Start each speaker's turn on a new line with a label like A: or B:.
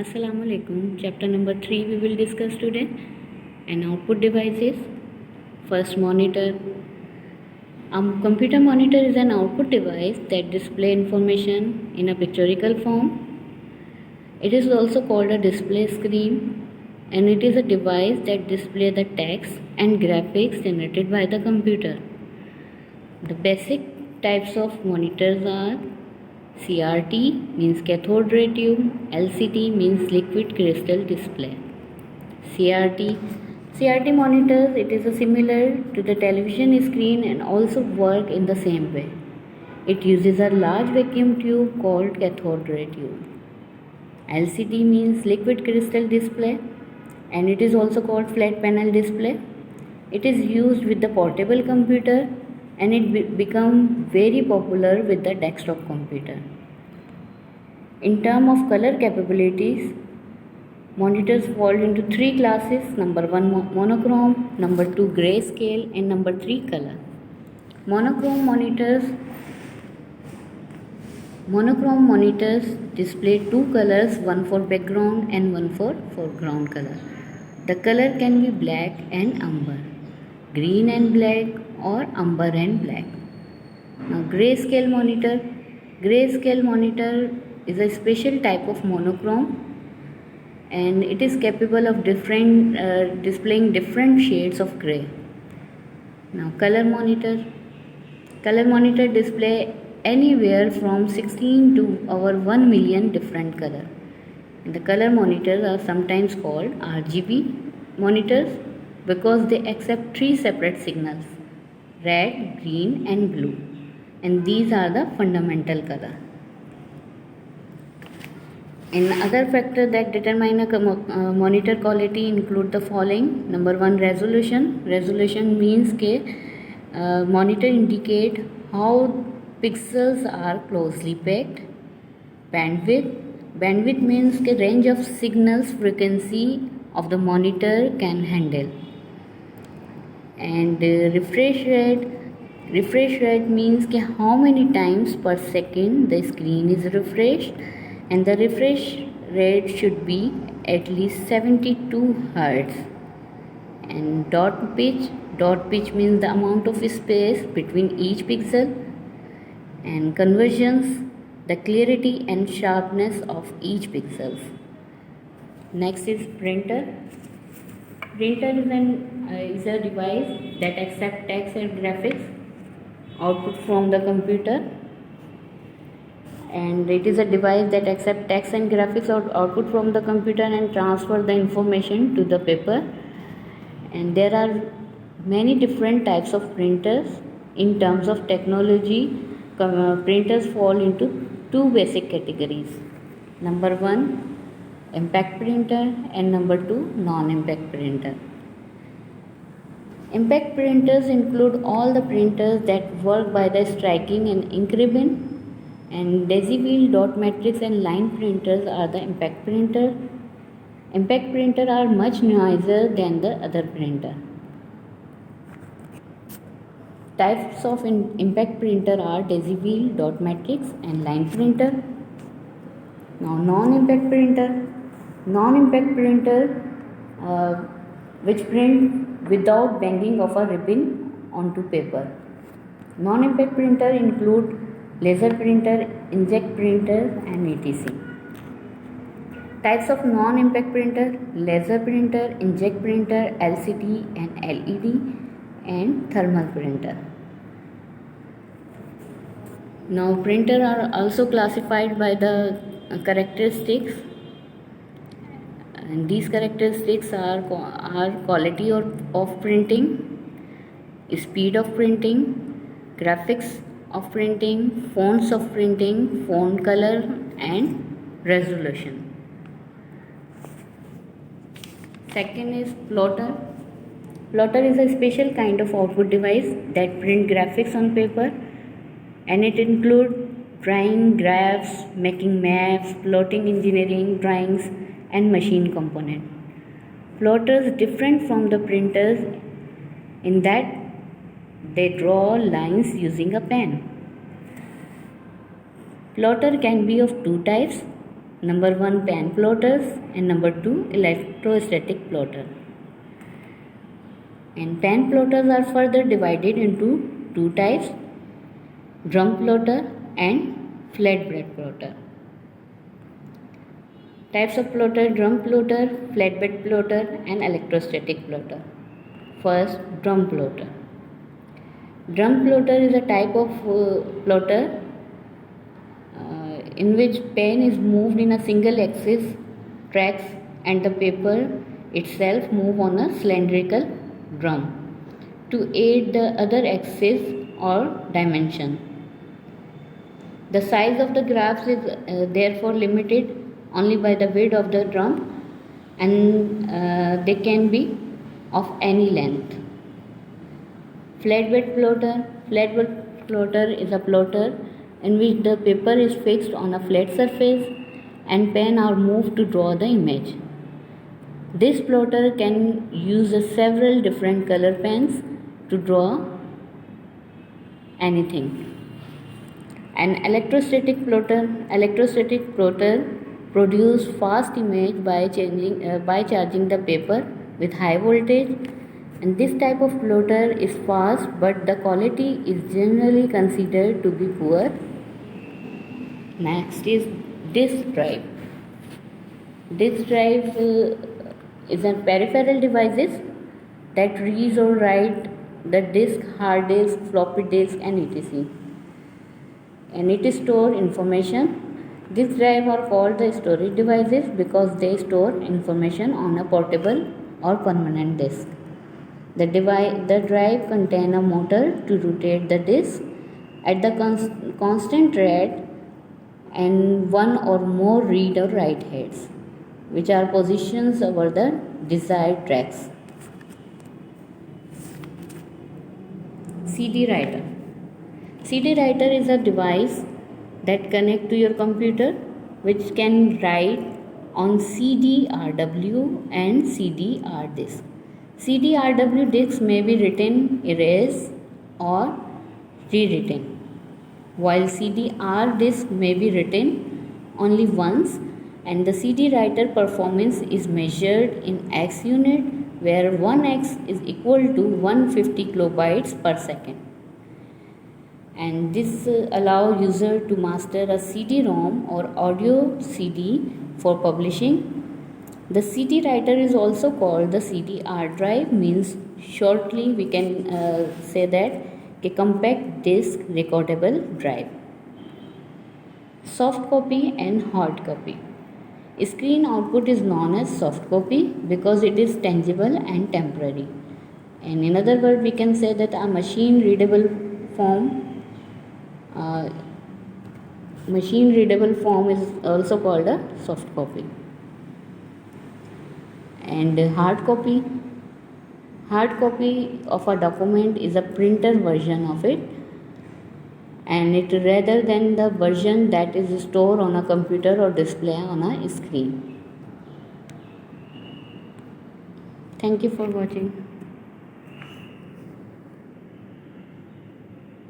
A: Assalamu alaikum. Chapter number 3 we will discuss today. And output devices. First, monitor. A computer monitor is an output device that displays information in a pictorial form. It is also called a display screen, and it is a device that displays the text and graphics generated by the computer. The basic types of monitors are CRT means cathode ray tube, LCD means liquid crystal display. CRT monitors, it is similar to the television screen and also work in the same way. It uses a large vacuum tube called cathode ray tube. LCD means liquid crystal display, and it is also called flat panel display. It is used with the portable computer, and it become very popular with the desktop computer. In terms of color capabilities, monitors fall into 3 classes: number 1 monochrome, number 2 grayscale, and number 3 color. Monochrome monitors display 2 colors, one for background and one for foreground color. The color can be black and amber, green and black, or amber and black. Now, grayscale monitor is a special type of monochrome, and it is capable of displaying different shades of gray. Now, color monitor display anywhere from 16 to over 1 million different color. And the color monitors are sometimes called RGB monitors because they accept 3 separate signals: red, green, and blue, and these are the fundamental color. And other factors that determine a monitor quality include the following. Number 1, resolution. Resolution means monitor indicate how pixels are closely packed. Bandwidth means range of signals frequency of the monitor can handle. And refresh rate means how many times per second the screen is refreshed, and the refresh rate should be at least 72 Hz. And dot pitch means the amount of space between each pixel. And conversions, the clarity and sharpness of each pixels. Next is printer. Printer is a device that accepts text and graphics output from the computer, and it is a device that accepts text and graphics output from the computer and transfer the information to the paper. And there are many different types of printers. In terms of technology, printers fall into 2 basic categories. Number 1, impact printer, and number 2, non-impact printer. Impact printers include all the printers that work by the striking and ink ribbon, and daisy wheel, dot matrix, and line printers are the impact printer. Impact printer are much noisier than the other printer. Types of impact printer are daisy wheel, dot matrix, and line printer. Now, non-impact printer. Non-impact printer which print without banging of a ribbon onto paper. Non-impact printer include laser printer, inkjet printer, and etc. Types of non-impact printer: laser printer, inkjet printer, LCD and LED, and thermal printer. Now, printer are also classified by the characteristics, and these characteristics are quality of printing, speed of printing, graphics of printing, fonts of printing, font color, and resolution. Second is plotter. Plotter is a special kind of output device that print graphics on paper, and it includes drawing, graphs, making maps, plotting, engineering drawings, and machine component. Plotters different from the printers in that they draw lines using a pen. Plotter can be of 2 types: Number 1 pan plotters and number 2 electrostatic plotter. And pan plotters are further divided into two types, drum plotter and flatbed plotter. Types of plotter: drum plotter, flatbed plotter and electrostatic plotter. First, drum plotter. Drum plotter is a type of plotter in which pen is moved in a single axis tracks and the paper itself move on a cylindrical drum to aid the other axis or dimension. The size of the graphs is therefore limited only by the width of the drum, and they can be of any length. Flatbed plotter. Flatbed plotter is a plotter in which the paper is fixed on a flat surface and pen are moved to draw the image. This plotter can use several different color pens to draw anything. An electrostatic plotter produce fast image by charging the paper with high voltage, and this type of plotter is fast but the quality is generally considered to be poor. Next is disk drive. Disk drive is a peripheral devices that reads or write the disk, hard disk, floppy disk and etc. And it store information. Disk drive are called the storage devices because they store information on a portable or permanent disk. The drive contain a motor to rotate the disk at the constant rate and one or more read or write heads, which are positions over the desired tracks. CD writer. CD writer is a device that connect to your computer which can write on CD-RW and CD-R disk. CD-RW disks may be written, erased or rewritten, while CD-R disk may be written only once, and the CD writer performance is measured in X unit where 1X is equal to 150 kilobytes per second. And this allows user to master a CD-ROM or audio CD for publishing. The CD writer is also called the CD-R drive, means shortly we can say that a compact disc recordable drive. Soft copy and hard copy. Screen output is known as soft copy because it is tangible and temporary. And in other words, we can say that a machine readable form is also called a soft copy. And hard copy of a document is a printer version of it, and it rather than the version that is stored on a computer or display on a screen. Thank you for watching.